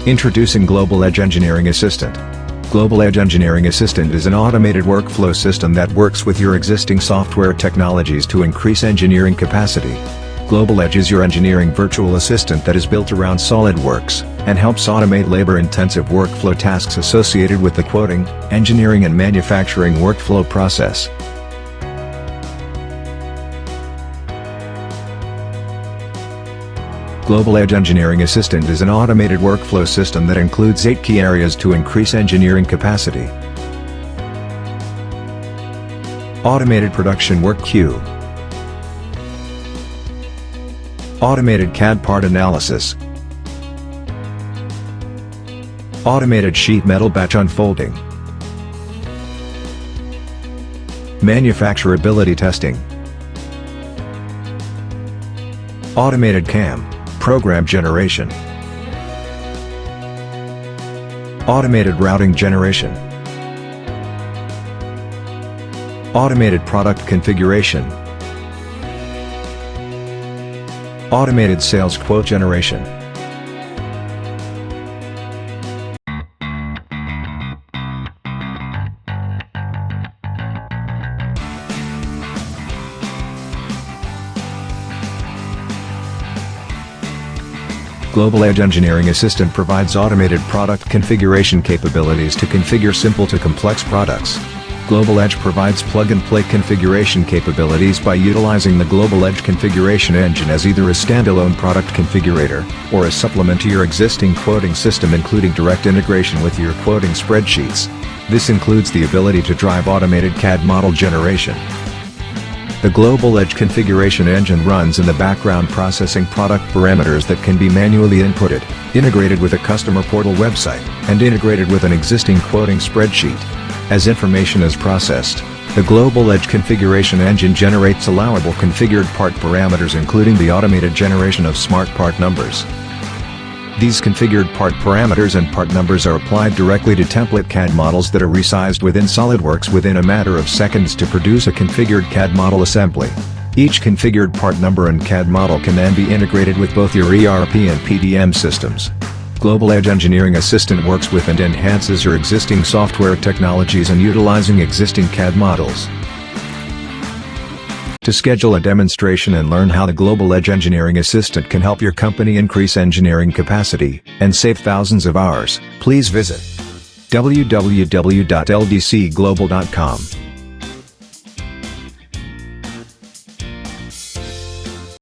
Introducing Global Edge Engineering Assistant. Global Edge Engineering Assistant is an automated workflow system that works with your existing software technologies to increase engineering capacity. Global Edge is your engineering virtual assistant that is built around SolidWorks, and helps automate labor-intensive workflow tasks associated with the quoting, engineering and manufacturing workflow process. Global Edge Engineering Assistant is an automated workflow system that includes 8 key areas to increase engineering capacity. Automated Production Work Queue. Automated CAD Part Analysis. Automated Sheet Metal Batch Unfolding. Manufacturability Testing. Automated CAM, Program Generation. Automated Routing Generation. Automated Product Configuration. Automated Sales Quote Generation. Global Edge Engineering Assistant provides automated product configuration capabilities to configure simple to complex products. Global Edge provides plug-and-play configuration capabilities by utilizing the Global Edge configuration engine as either a standalone product configurator, or a supplement to your existing quoting system, including direct integration with your quoting spreadsheets. This includes the ability to drive automated CAD model generation. The Global Edge configuration engine runs in the background, processing product parameters that can be manually inputted, integrated with a customer portal website, and integrated with an existing quoting spreadsheet. As information is processed, the Global Edge configuration engine generates allowable configured part parameters, including the automated generation of smart part numbers. These configured part parameters and part numbers are applied directly to template CAD models that are resized within SolidWorks within a matter of seconds to produce a configured CAD model assembly. Each configured part number and CAD model can then be integrated with both your ERP and PDM systems. Global Edge Engineering Assistant works with and enhances your existing software technologies and utilizing existing CAD models. To schedule a demonstration and learn how the Global Edge Engineering Assistant can help your company increase engineering capacity and save thousands of hours, please visit www.ldcglobal.com.